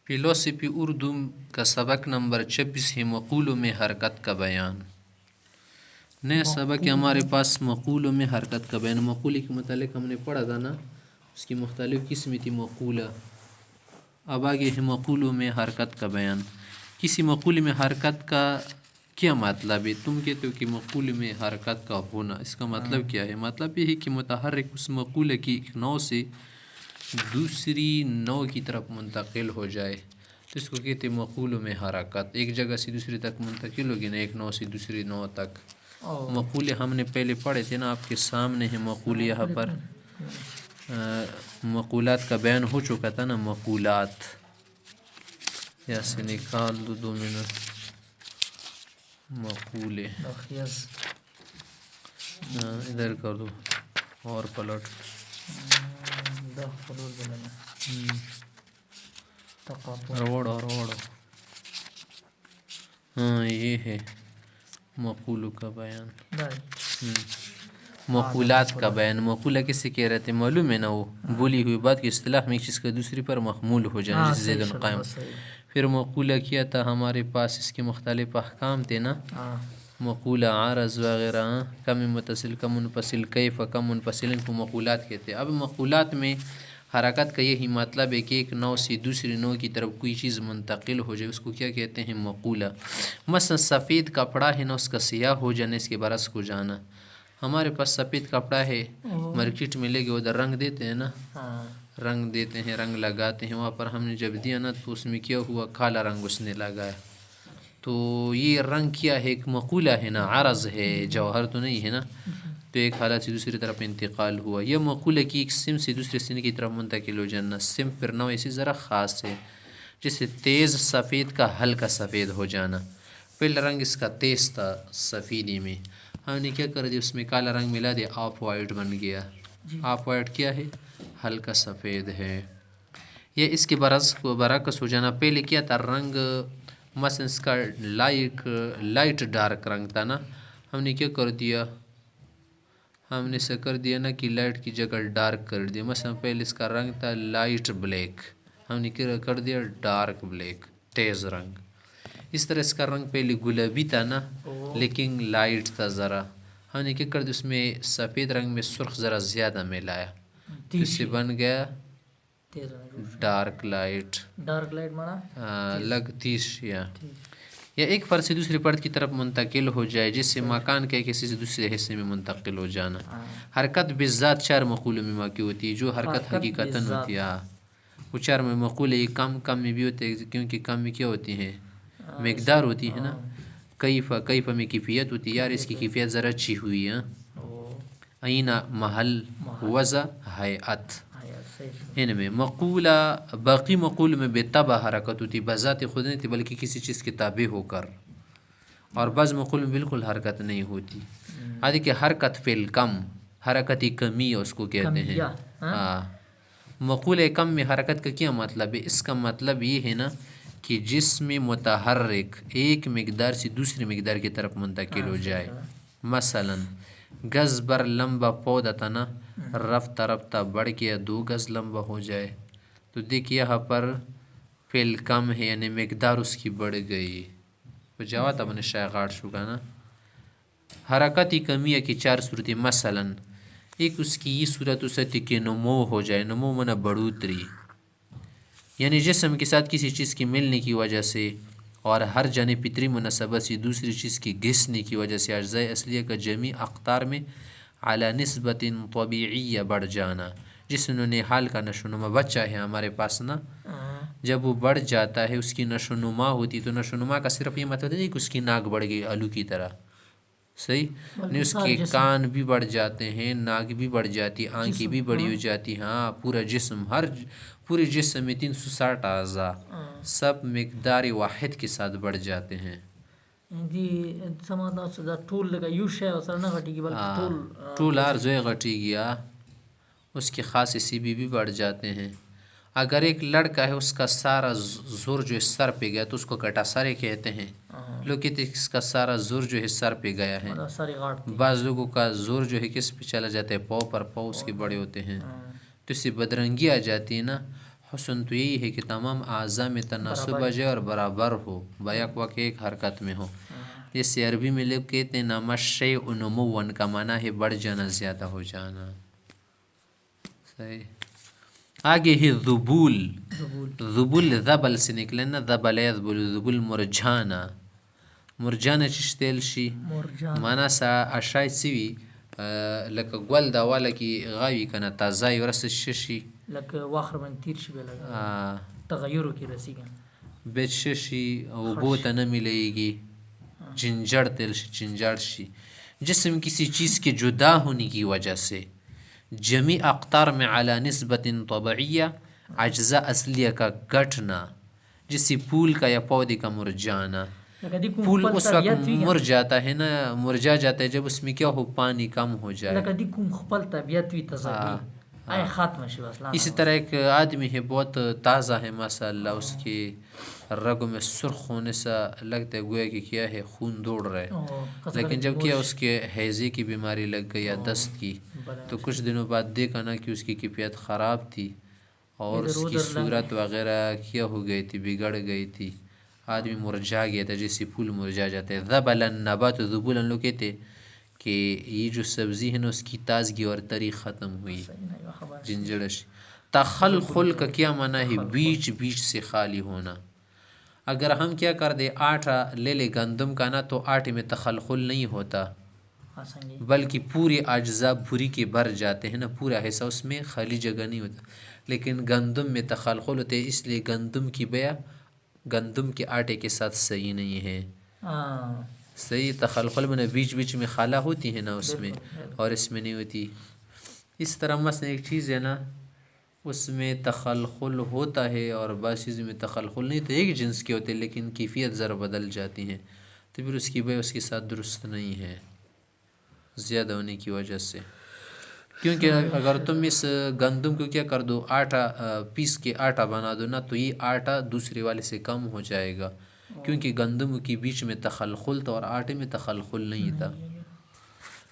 فلسفی اردو کا سبق نمبر 26 ہے مقولوں میں حرکت کا بیان۔ نئے سبق ہمارے پاس مقولوں میں حرکت کا بیان۔ مقولے کے متعلق ہم نے پڑھا تھا نا، اس کی مختلف قسمیں تھی مقولہ۔ اب آگے ہے مقولوں میں حرکت کا بیان۔ کسی مقولے میں حرکت کا کیا مطلب ہے؟ تم کہتے ہو کہ مقولے میں حرکت کا ہونا، اس کا مطلب کیا ہے؟ مطلب یہ ہے کہ متحرک اس مقولے کی ایک نوع سے دوسری نوع کی طرف منتقل ہو جائے تو اس کو کہتے ہیں مقولوں میں حرکت۔ ایک جگہ سے دوسری تک منتقل ہوگی نا، ایک نوع سے دوسری نوع تک۔ مقولے ہم نے پہلے پڑھے تھے نا، آپ کے سامنے ہیں مقولے، یہاں پر مقولات کا بیان ہو چکا تھا نا۔ مقولات یہاں سے نکال دو 2 منٹ۔ مقولے ادھر کر دو اور پلٹ۔ روڑو ہاں، یہ ہے مقولوں کا بیان۔ مقولات کا بیان۔ مقولہ کسے کہہ رہے تھے معلوم ہے نا؟ وہ بولی ہوئی بات کی اصطلاح میں ایک چیز کا دوسری پر محمول ہو جانا، جیسے زید القائم۔ پھر مقولہ کیا تھا ہمارے پاس، اس کے مختلف احکام تھے نا، مقولہ عارض وغیرہ، کم متصل، کم منفصل، کیف، کم منفصل، ان کو مقولات کہتے ہیں۔ اب مقولات میں حرکت کا یہی مطلب ہے کہ ایک نوع سے دوسری نوع کی طرف کوئی چیز منتقل ہو جائے، اس کو کیا کہتے ہیں؟ مقولہ۔ مثلا سفید کپڑا ہے نا، اس کا سیاہ ہو جانا، اس کے برعکس کو جانا۔ ہمارے پاس سفید کپڑا ہے، مارکیٹ میں لے کے ادھر رنگ دیتے ہیں نا، رنگ دیتے ہیں، رنگ لگاتے ہیں، وہاں پر ہم نے جب دیا نا تو اس میں کیا ہوا؟ کالا رنگ اس نے لگایا، تو یہ رنگ کیا ہے؟ ایک مقولہ ہے نا، عرض ہے، جوہر تو نہیں ہے نا، تو ایک حالت سے دوسری طرف انتقال ہوا۔ یہ مقولہ کی ایک سم سے دوسرے سم کی طرف منتقل ہو جانا۔ سم پھر نوع ایسی ذرا خاص ہے، جیسے تیز سفید کا ہلکا سفید ہو جانا۔ پہلا رنگ اس کا تیز تھا سفیدی میں، ہم نے کیا کر دیا؟ اس میں کالا رنگ ملا دیا، آف وائٹ بن گیا۔ آف وائٹ کیا ہے؟ ہلکا سفید ہے۔ یہ اس کے برعکس ہو جانا۔ پہلے کیا تھا؟ رنگ مثلا اس کا لائٹ ڈارک رنگ تھا نا، ہم نے کیا کر دیا؟ ہم نے سے کر دیا نا کہ لائٹ کی جگہ ڈارک کر دیا۔ مثلا پہلے اس کا رنگ تھا لائٹ بلیک، ہم نے کیا کر دیا؟ ڈارک بلیک، تیز رنگ۔ اس طرح اس کا رنگ پہلے گلابی تھا نا، لیکن لائٹ تھا ذرا، ہم نے کیا کر دیا؟ اس میں سفید رنگ میں سرخ ذرا زیادہ ملایا، تو اس سے بن گیا ڈارک لائٹ۔ ڈارک لائٹ مانا لگتی یا ایک فرد سے دوسری فرد کی طرف منتقل ہو جائے، جس سے مکان کے کسی سے دوسرے حصے میں منتقل ہو جانا۔ حرکت بالذات 4 مقولوں میں واقع ہوتی ہے، جو حرکت حقیقتاً ہوتی ہے۔ وہ 4 مقولے کم میں بھی ہوتے ہیں، کیونکہ کم میں کیا ہوتی ہیں؟ مقدار ہوتی ہے نا۔ کیف میں کیفیت ہوتی ہے، یار اس کی کیفیت ذرا اچھی ہوئی ہے۔ اینا محل، وضع، ہیئت، ان میں مقولہ باقی مقول میں بے تبع حرکت ہوتی، بذات خود نہیں تھی بلکہ کسی چیز کے تابع ہو کر، اور بعض مقول میں بالکل حرکت نہیں ہوتی۔ آدھی کہ حرکت فی الکم، حرکتی کمی اس کو کہتے ہیں۔ مقولہ کم میں حرکت کا کیا مطلب ہے؟ اس کا مطلب یہ ہے نا کہ جس میں متحرک ایک مقدار سے دوسری مقدار کی طرف منتقل ہو جائے۔ مثلا گز بر لمبا پودا تھا نا، رفتہ رفتہ بڑھ کے 2 گز لمبا ہو جائے، تو دیکھ یہاں پر فعل کم ہے، یعنی مقدار اس کی بڑھ گئی۔ تو جواب اب نے شائع شکا نا۔ حرکتی کمیہ کی 4 صورتیں، مثلا ایک اس کی یہ صورت ہوتی کہ نمو ہو جائے، نمو منا بڑھوتری، یعنی جسم کے ساتھ کسی چیز کی ملنے کی وجہ سے اور ہر جانب فطری مناسبت سے دوسری چیز کی گھسنے کی وجہ سے اجزاء اصلیہ کا جمیع اقطار میں اعلی نسبت طبیعیہ بڑھ جانا۔ جس نے حال کا نشو و نما، بچہ ہے ہمارے پاس نا، جب وہ بڑھ جاتا ہے اس کی نشو و نما ہوتی، تو نشو و نما کا صرف یہ مطلب نہیں کہ اس کی ناک بڑھ گئی آلو کی طرح، صحیح نہیں، اس کے کان بھی بڑھ جاتے ہیں، ناک بھی بڑھ جاتی، آنکھیں بھی بڑی ہو جاتی، ہاں پورا جسم، پورے جسم میں 360 اعضاء سب مقدار واحد کے ساتھ بڑھ جاتے ہیں۔ ٹول آرزوئے غٹی گیا، اس کے خاص سی بھی بڑھ جاتے ہیں۔ اگر ایک لڑکا ہے، اس کا سارا زور جو ہے سر پہ گیا تو اس کو کٹا سارے کہتے ہیں۔ لوگ کہتے ہیں اس کا سارا زور جو ہے سر پہ گیا ہے۔ بعض لوگوں کا زور جو ہے کس پہ چلا جاتا ہے؟ پاؤں پر، پاؤں اس کے بڑے ہوتے ہیں، تو اس سے بدرنگی آ جاتی ہے نا۔ حسن تو یہی ہے کہ تمام اعضاء میں تناسب آ جائے اور برابر ہو، بیک وقت ایک حرکت میں ہو. جیسے عربی میں لوگ کہتے ہیں نما الشیء نموا کا معنی ہے بڑھ جانا، زیادہ ہو جانا. صحیح. آگے ہے ذبول. ذبول ذبل سے نکلے نا، ذبل یذبل، ذبول مرجانا. مرجانا چشتیل شي معنی سا اشای سوي لکه ګل دا والا کی غاوی کنه تازه ورس ششي لکه واخر من تیر شي بلا تغیرو کی رسیږي بیت ششي او بوت نہ ملے گی. جنجر تیل شي، جنجر شي. جسم کسی چیز کے جدا ہونے کی وجہ سے جمی اقطار میں علی نسبت طبعیہ اجزاء اصلیہ کا گٹنا، جیسے پھول کا یا پودے کا مرجانا. پھول اس وقت مر جاتا ہے نا، مرجا جاتا ہے جب اس میں کیا ہو پانی کم ہو جائے. اسی طرح ایک آدمی ہے بہت تازہ ہے ماشاء اللہ، اس کی رگوں میں سرخ ہونے سے لگتا ہے گویا کہ کیا ہے خون دوڑ رہا ہے، لیکن جب کیا اس کے ہیضے کی بیماری لگ گئی یا دست کی تو کچھ دنوں بعد دیکھا نا کہ اس کی کیفیت خراب تھی اور اس کی صورت وغیرہ کیا ہو گئی تھی، بگڑ گئی تھی. آدمی مرجھا گیا تھا جیسے پھول مرجھا جاتا ہے. ذبل النبات ذبول لوگ کہتے کہ یہ جو سبزی ہے نا اس کی تازگی اور تری ختم ہوئی، جنجڑش. تخلخل کا کیا معنی ہے؟ بیچ بیچ سے خالی ہونا. اگر ہم کیا کر دے آٹا لے لے گندم کا نا تو آٹے میں تخلخل نہیں ہوتا بلکہ پورے اجزاء بھوری کے بھر جاتے ہیں نا، پورا حصہ اس میں خالی جگہ نہیں ہوتا. لیکن گندم میں تخلخل ہوتے ہیں، اس لیے گندم کی بیع گندم کے آٹے کے ساتھ صحیح نہیں ہے. صحیح تخلخل میں بیچ بیچ میں خالہ ہوتی ہے نا اس میں، اور اس میں نہیں ہوتی. اس طرح مثلا ایک چیز ہے نا اس میں تخلخل ہوتا ہے اور بعض چیزوں میں تخلخل نہیں تو ایک جنس کے ہوتے لیکن کیفیت ذرا بدل جاتی ہیں تو پھر اس کی بیع اس کے ساتھ درست نہیں ہے زیادہ ہونے کی وجہ سے. کیونکہ اگر تم اس گندم کو کیا کر دو آٹا پیس کے آٹا بنا دو نا تو یہ آٹا دوسرے والے سے کم ہو جائے گا، کیونکہ گندم کے بیچ میں تخلخل تھا اور آٹے میں تخلخل نہیں تھا.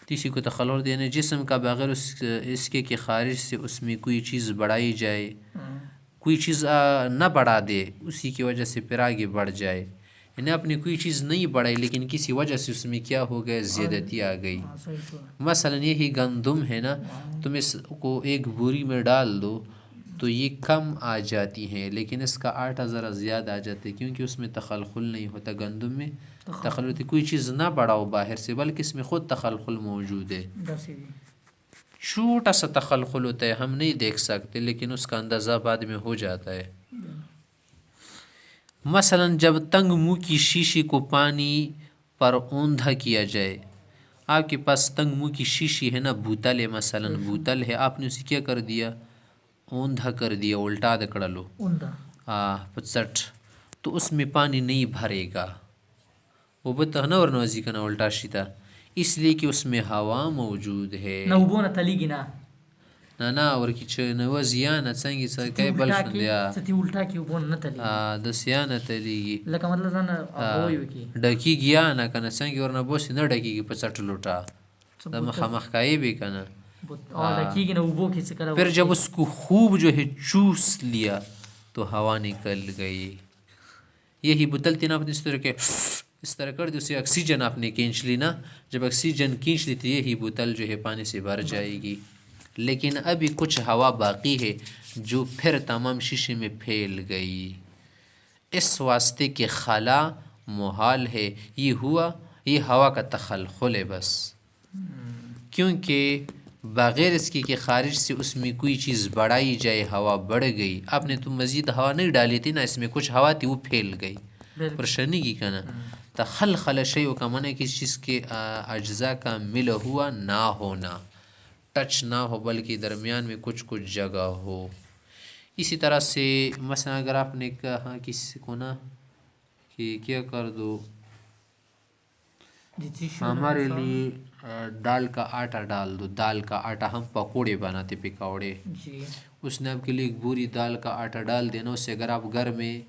کسی کو تخلخل دینے جسم کا بغیر اس کے کہ خارج سے اس میں کوئی چیز بڑھائی جائے، کوئی چیز نہ بڑھا دے اسی کی وجہ سے پھر آگے بڑھ جائے. یعنی اپنی کوئی چیز نہیں بڑھائی لیکن کسی وجہ سے اس میں کیا ہو گیا زیادتی آ گئی. مثلا یہی گندم ہے نا، تم اس کو ایک بوری میں ڈال دو تو یہ کم آ جاتی ہیں لیکن اس کا آٹا ذرا زیادہ آ جاتا ہے کیونکہ اس میں تخلخل نہیں ہوتا. گندم میں تخلخل ہوتی، کوئی چیز نہ بڑھاؤ باہر سے بلکہ اس میں خود تخلخل موجود ہے. چھوٹا سا تخلخل ہوتا ہے، ہم نہیں دیکھ سکتے لیکن اس کا اندازہ بعد میں ہو جاتا ہے. مثلا جب تنگ منہ کی شیشی کو پانی پر اوندھا کیا جائے، آپ کے پاس تنگ منہ کی شیشی ہے نا، بوتل ہے مثلا بوتل ہے، آپ نے اسے کیا کر دیا اوندھا کر دیا، الٹا دکڑ لو پچٹ تو اس میں پانی نہیں بھرے گا. وہ بتا نا ورنوزی کا نا الٹا شیتا اس لیے کہ اس میں ہوا موجود ہے. نا اور کچھ نوزیانا څنګه څه کوي بل شندیا ستي الٹا کی وبون نه تلی د سیانه تلیږي لکه مطلب نه اوي کی ډکی گیا نه کنه څنګه ورنه بوس نه ډکیږي په چټ لوټا د مخامخ کای به کنه اور ډکیږي نه وبو کی څه پھر جب اس کو خوب جو ہے چوس لیا تو ہوا نکل گئی. یہی بوتل تین آپ نے اس طرح کر دی، اسے آکسیجن آپ نے کھینچ لی نا، جب آکسیجن کھینچ لی تو یہی بوتل جو ہے پانی سے بھر جائے گی. لیکن ابھی کچھ ہوا باقی ہے جو پھر تمام شیشے میں پھیل گئی، اس واسطے کہ خلا محال ہے. یہ ہوا کا تخلخل ہے بس، کیونکہ بغیر اس کی کہ خارج سے اس میں کوئی چیز بڑھائی جائے ہوا بڑھ گئی. آپ نے تو مزید ہوا نہیں ڈالی تھی نا، اس میں کچھ ہوا تھی وہ پھیل گئی پریشانی کی کنا. تخلخل شیء کا معنی کسی چیز کے اجزاء کا مل ہوا نہ ہونا، ٹچ نہ ہو بلکہ درمیان میں کچھ جگہ ہو. اسی طرح سے مثلا اگر آپ نے کہا کسی کو نا کہ کیا کر دو ہمارے لیے دال کا آٹا ڈال دو، دال کا آٹا ہم پکوڑے بناتے پکوڑے، اس نے آپ کے لیے ایک بوری دال کا آٹا ڈال دینا. اس سے اگر آپ گھر میں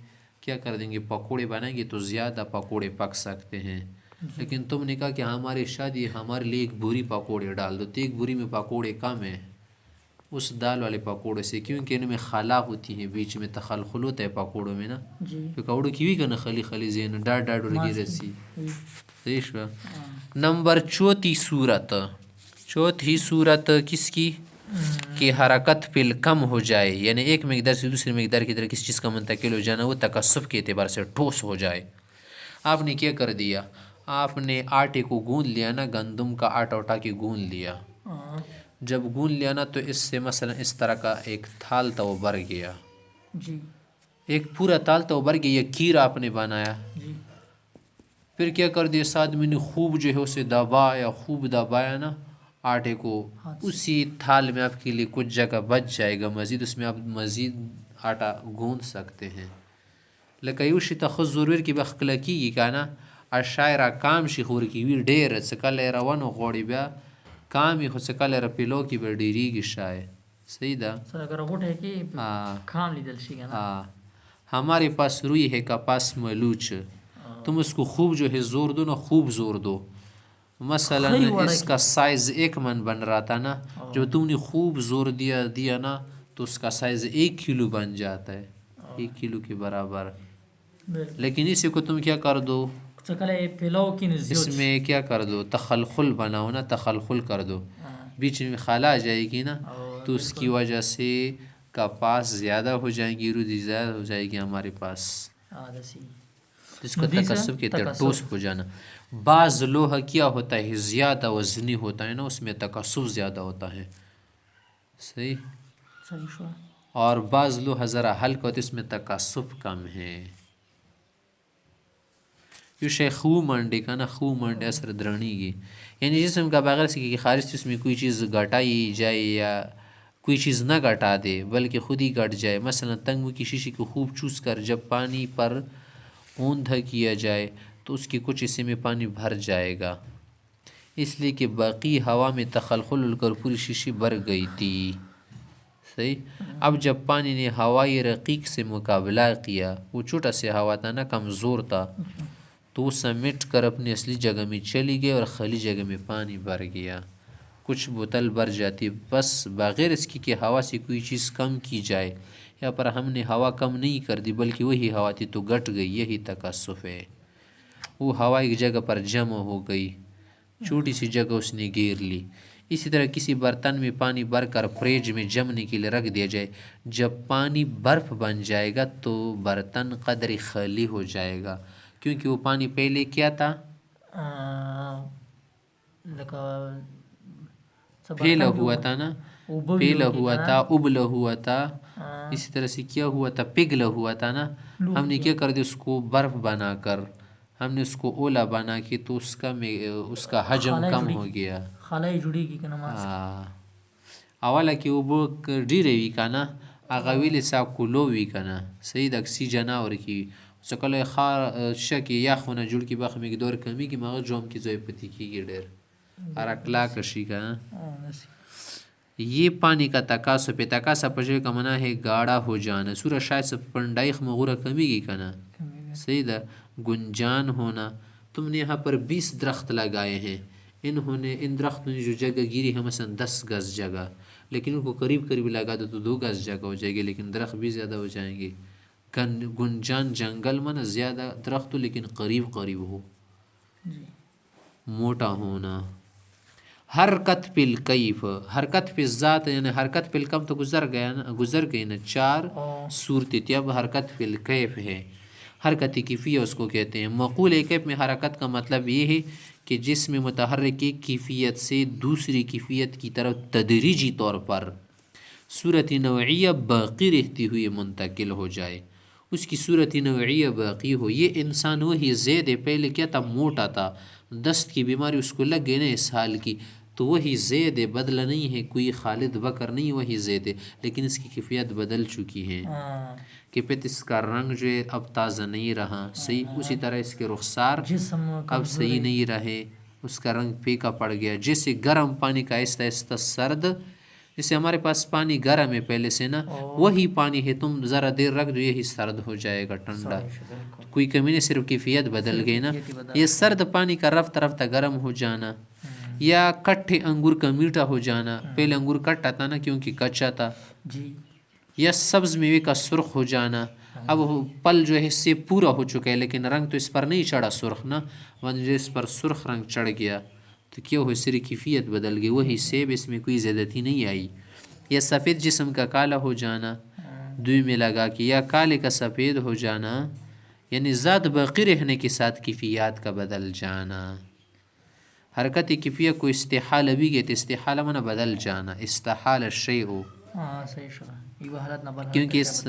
کیا کر دیں گے پکوڑے بنائیں گے تو زیادہ پکوڑے پک سکتے ہیں. لیکن تم نے کہا کہ ہماری شادی ہمارے لیے ایک بوری پکوڑے ڈال دو تو ایک بوری میں پکوڑے کم ہیں اس دال والے پکوڑے سے، کیونکہ ان میں خلا ہوتی ہے، بیچ میں تخلخل ہوتا ہے پکوڑوں میں نا، پکوڑوں کی بھی کنا خلی خلی زین ڈاٹ ڈاٹ ورگی رسی صحیح شو۔ نمبر 34 صورت، چوتھی صورت کس کی؟ کہ حرکت پل کم ہو جائے، یعنی ایک مقدار سے دوسری مقدار کی طرح کسی چیز کا منتقل ہو جانا، وہ تکثف کے اعتبار سے ٹھوس ہو جائے۔ آپ نے کیا کر دیا؟ آپ نے آٹے کو گوندھ لیا نا، گندم کا آٹا اٹھا کے گوندھ لیا، جب گوندھ لیا نا تو اس سے مثلا اس طرح کا ایک تھال تھا وہ بھر گیا، جی ایک پورا تھال تھا وہ بھر گیا، یہ کھیر آپ نے بنایا، جی پھر کیا کر دیا؟ ساتھ میں نے خوب جو ہے اسے دبایا، خوب دبایا نا آٹے کو، اسی تھال میں آپ کے لیے کچھ جگہ بچ جائے گا مزید، اس میں آپ مزید آٹا گوندھ سکتے ہیں۔ لکیوشی تخص ضرور کی بخلا کی گی کانا اشاعرہ کام شی خور کی وی ډیر سکل روانو غوڑی بیا کامی خو سکل را پیلو کی بیا ډیری گی شای صحیح دا سر اگر غوٹ ہے کہ کھام لیدل شی گا ہمارے پاس روئی ہے کپاس ملوچ، تم اس کو خوب جو ہے زور دو نا، خوب زور دو، مثلا اس کا سائز 1 من بن رہا تھا نا، جب تم نے خوب زور دیا نا تو اس کا سائز 1 کلو بن جاتا ہے، 1 کلو کے برابر۔ لیکن اسی کو تم کیا کر دو؟ اس میں کیا کر دو؟ تخلخل بناؤ نا، تخلخل کر دو، بیچ میں خلا آ جائے گی نا، تو اس کی وجہ سے کپاس زیادہ ہو جائیں گی، رودی زیادہ ہو جائے گی ہمارے پاس، جس کو تکثف کہتے ہیں ٹوس ہو جانا۔ بعض لوہا کیا ہوتا ہے زیادہ وزنی ہوتا ہے نا، اس میں تکثف زیادہ ہوتا ہے صحیح، اور بعض لوہا ذرا ہلکا ہوتا ہے، اس میں تکثف کم ہے۔ یو شے خو منڈے کا نا، خو منڈے اثر درنی گی، یعنی جسم کا بغیر سے کہ خارج سے اس میں کوئی چیز گھٹائی جائے یا کوئی چیز نہ گھٹا دے بلکہ خود ہی گھٹ جائے، مثلا تنگو کی شیشی کو خوب چوس کر جب پانی پر اوندھا کیا جائے تو اس کے کچھ حصے میں پانی بھر جائے گا، اس لیے کہ باقی ہوا میں تخلخل کر پوری شیشی بھر گئی تھی صحیح۔ اب جب پانی نے ہوائی رقیق سے مقابلہ کیا، وہ چھوٹا سے ہوا تھا نا، کمزور تھا، تو وہ سمیٹ کر اپنی اصلی جگہ میں چلی گئی اور خالی جگہ میں پانی بھر گیا، کچھ بوتل بھر جاتی، بس بغیر اس کی کہ ہوا سے کوئی چیز کم کی جائے، یا پر ہم نے ہوا کم نہیں کر دی بلکہ وہی ہوا تھی تو گھٹ گئی، یہی تکثف ہے۔ وہ ہوا ایک جگہ پر جمع ہو گئی، چھوٹی سی جگہ اس نے گھیر لی۔ اسی طرح کسی برتن میں پانی بھر کر فریج میں جمنے کے لیے رکھ دیا جائے، جب پانی برف بن جائے گا تو برتن قدر خالی ہو جائے گا، کیونکہ وہ پانی پہلے کیا تھا؟ پھیلا ہوا تھا نا، پھیلا ہوا تھا، ابلا ہوا تھا، اسی طرح سے کیا ہوا تھا؟ پگھلا ہوا تھا نا، ہم نے کیا کر دیا؟ اس کو برف بنا کر ہم نے اس کو اولا بنا کے تو اس کا حجم کم ہو گیا، خالائی جڑی کی کنماز اولا کی وہ ڈیرے وی کنا اغاویل سا کلو وی کنا صحیح دا کسی جناور کی سکل خار شکی یا خونه جوړ کی باخ مقدار کمی کی مغز جوم کی زوی پتی کی گی ډیر ارکلا کشی کا۔ یہ پانی کا تکاسو پہ تکاسا پجوے کا منع ہے گاڑا ہو جانا، سورہ شاید سے پنڈائخ مغورہ کمی گی کنا صحیح دا گنجان ہونا۔ تم نے یہاں پر 20 درخت لگائے ہیں، ان درختوں نے جو جگہ گیری ہے مثلا 10 گز جگہ، لیکن ان کو قریب قریب لگا دو تو 2 گز جگہ ہو جائے گی، لیکن درخت بھی زیادہ ہو جائیں گے۔ گنجان جنگل من زیادہ درخت ہو لیکن قریب قریب ہو، موٹا ہونا۔ حرکت پل کیف، حرکت پہ ذات یعنی حرکت پل کم تو گزر گئی نا 4 صورتی تھی، اب حرکت پل کیف ہے، حرکت کیفیہ اس کو کہتے ہیں۔ مقول کیف میں حرکت کا مطلب یہ ہے کہ جسم متحرک کی کیفیت سے دوسری کیفیت کی طرف تدریجی طور پر صورت نوعیہ باقی رہتی ہوئی منتقل ہو جائے، اس کی صورت نوعیہ باقی ہو۔ یہ انسان وہی زید ہے، پہلے کیا تھا؟ موٹا تھا، دست کی بیماری اس کو لگ گئی نا 1 سال کی، تو وہی زید ہے، بدلا نہیں ہے، کوئی خالد بکر نہیں، وہی زید ہے، لیکن اس کی کیفیت بدل چکی ہے، کہ پھر اس کا رنگ جو ہے اب تازہ نہیں رہا صحیح، اسی طرح اس کے رخسار اب صحیح نہیں رہے، اس کا رنگ پھیکا پڑ گیا، جیسے گرم پانی کا آہستہ آہستہ سرد، جیسے ہمارے پاس پانی گرم ہے پہلے سے نا، وہی پانی ہے تم ذرا دیر رکھ دو یہی سرد ہو جائے گا، ٹھنڈا، کوئی کمی نہیں، صرف کیفیت بدل گئی نا۔ یہ سرد پانی کا رفتہ رفتہ گرم ہو جانا، یا کٹھے انگور کا میٹھا ہو جانا، پہلے انگور کٹا تھا نا کیونکہ کچا تھا، جی، یا سبز میوے کا سرخ ہو جانا، اب پل جو ہے اس سے پورا ہو چکا ہے لیکن رنگ تو اس پر نہیں چڑھا سرخ نا، جو اس پر سرخ رنگ چڑھ گیا تو کیا ہو سری کیفیت بدل گئی، وہی سیب، اس میں کوئی زیادتی نہیں آئی. یا سفید جسم کا کالا ہو جانا دوئی میں لگا کے، یا کالے کا سفید ہو جانا، یعنی ذات باقی رہنے کے ساتھ کیفیات کا بدل جانا. حرکت کیفیت کو استحالہ بھی کہتے، استحالہ منا بدل جانا، استحال الشیء، ہاں صحیح شو یہ حالت نہ بدل، کیونکہ اس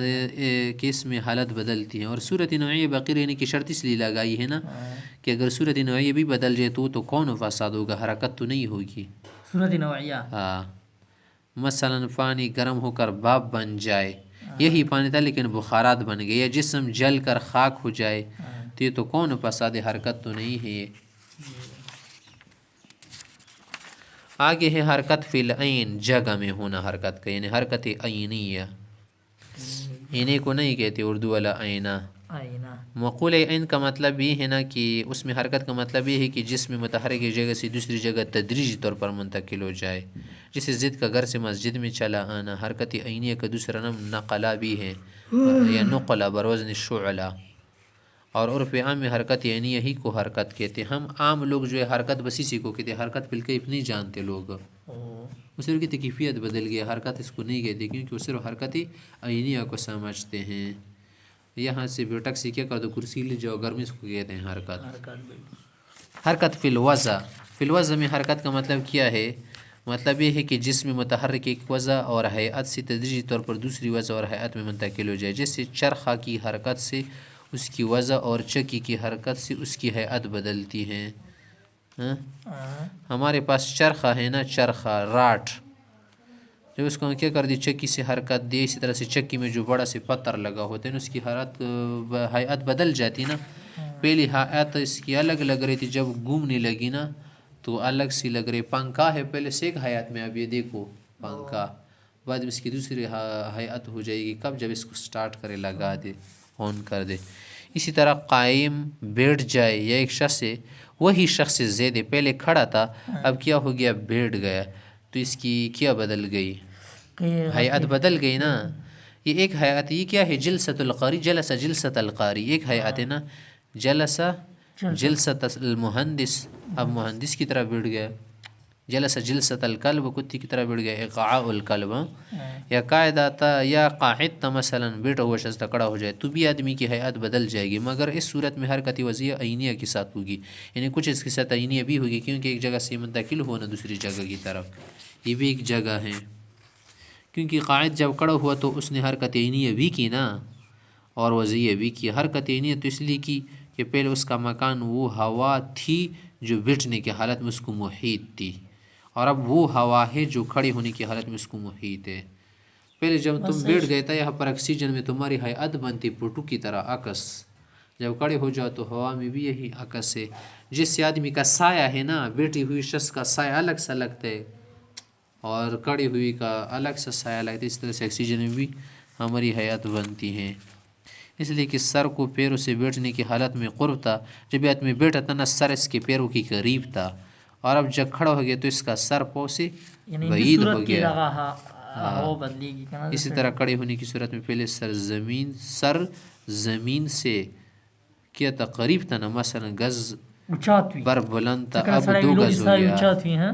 کیس میں حالت بدلتی ہیں. اور صورت نوعیہ باقی رہنے کی شرط اس لیے لگائی ہے نا کہ اگر صورت نوعیہ بھی بدل جائے تو کون فساد ہوگا، حرکت تو نہیں ہوگی. صورت نوعیہ، ہاں، مثلا پانی گرم ہو کر بھاپ بن جائے، یہی پانی تھا لیکن بخارات بن گئے، یا جسم جل کر خاک ہو جائے تو یہ تو کون فساد، حرکت تو نہیں ہے. آگے ہے حرکت فی العین، جگہ میں ہونا حرکت کا، یعنی حرکت عینیہ، عینے کو نہیں کہتے اردو والا آئینہ. آئینہ، مقول عین کا مطلب یہ ہے نا کہ اس میں حرکت کا مطلب یہ ہے کہ جسم متحرک ایک جگہ سے دوسری جگہ تدریجی طور پر منتقل ہو جائے، جسے ضد کا گھر سے مسجد میں چلا آنا. حرکت عینیہ کا دوسرا نام نقلہ بھی ہے، یا نقلہ بروزن شعلہ، اور عرف عام میں حرکت عینیہ ہی کو حرکت کہتے. ہم عام لوگ جو ہے حرکت بس اسی کو کہتے، حرکت بالکیف نہیں جانتے لوگ، وہ صرف کی کیفیت بدل گیا، حرکت اس کو نہیں کہتے کیونکہ وہ صرف حرکت عینیہ کو سمجھتے ہیں. یہاں سے بیٹک سے کیا کر دو، کرسی لے جاؤ، گرمی اس کو کہتے ہیں حرکت. حرکت فی الوضع، فی الوضع میں حرکت کا مطلب کیا ہے، مطلب یہ ہے کہ جسم متحرک ایک وضع اور حیات سے تدریجی طور پر دوسری وضع اور حیات میں منتقل ہو جائے. جیسے چرخہ کی حرکت سے اس کی وضع اور چکی کی حرکت سے اس کی حیات بدلتی ہیں. ہمارے پاس چرخہ ہے نا، چرخہ راٹ، جب اس کو ہم کیا کر دی، چکی سے حرکت دی، اسی طرح سے چکی میں جو بڑا سے پتھر لگا ہوتے ہیں اس کی حیات بدل جاتی نا. پہلی حیات اس کی الگ لگ رہی تھی، جب گھومنے لگی نا تو الگ سی لگ رہی. پنکھا ہے پہلے سے ایک حیات میں، اب یہ دیکھو پنکھا، بعد میں اس کی دوسری حیات ہو جائے گی کب، جب اس کو سٹارٹ کرے، لگا دے، آن کر دے. اسی طرح قائم بیٹھ جائے، یا ایک شخص سے وہی شخص سے زیادہ پہلے کھڑا تھا اب کیا ہو گیا، بیٹھ گیا، تو اس کی کیا بدل گئی، حیات بدل گئی نا. یہ ایک حیات، یہ کیا ہے، جلسۃ القاری، جلسہ جلسۃ القاری، ایک حیات ہے نا، جلسہ جلسۃ المہندس، اب مہندس کی طرح بیٹھ گیا. جلسہ جلسۃ الکلب، کتی کی طرح بیٹھ گیا، اقعاء الکلب. یا قاعدہ تھا، یا قاعد تھا، مثلا بیٹھا ہوا شخص کڑا ہو جائے تو بھی آدمی کی حیات بدل جائے گی، مگر اس صورت میں حرکت وضعیہ عینیہ کے ساتھ ہوگی، یعنی کچھ اس کے ساتھ عینیہ بھی ہوگی کیونکہ ایک جگہ سے منتقل ہونا دوسری جگہ کی طرف. یہ بھی ایک جگہ ہے، کیونکہ قاعد جب کڑا ہوا تو اس نے حرکت عینیہ بھی کی نا، اور وضعیہ بھی کی. حرکت عینیہ تو اس لیے کی کہ پہلے اس کا مکان وہ ہوا تھی جو بیٹھنے کی حالت میں اس کو محیط تھی، اور اب وہ ہوا ہے جو کھڑے ہونے کی حالت میں اس کو محیط ہے. پہلے جب تم بیٹھ گئے تھا یہاں پر آکسیجن میں تمہاری حیات بنتی پٹو کی طرح عکس، جب کھڑے ہو جاؤ تو ہوا میں بھی یہی عکس ہے. جس سے آدمی کا سایہ ہے نا، بیٹھی ہوئی شخص کا سایہ الگ سا لگتا ہے اور کڑی ہوئی کا الگ سا سایہ لگتا ہے، اس طرح سے آکسیجن میں بھی ہماری حیات بنتی ہیں. اس لیے کہ سر کو پیروں سے بیٹھنے کی حالت میں قرب تھا، جب آدمی بیٹھا تھا نا سر اس کے پیروں کے قریب تھا، اور اب جب کھڑا ہو گیا تو اس کا سر پاؤں سے بعید ہو گیا. اسی طرح کڑے ہونے کی صورت میں پہلے سر زمین سے کیا تھا، قریب تھا نا، مثلا گز بر بلند تھا، اب 2 گز ہو گیا.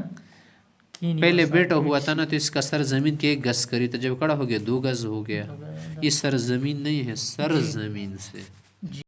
پہلے بیٹھا ہوا تھا نا تو اس کا سر زمین کے 1 گز قریب تھا، جب کڑا ہو گیا 2 گز ہو گیا. یہ سر زمین نہیں ہے، سر زمین سے.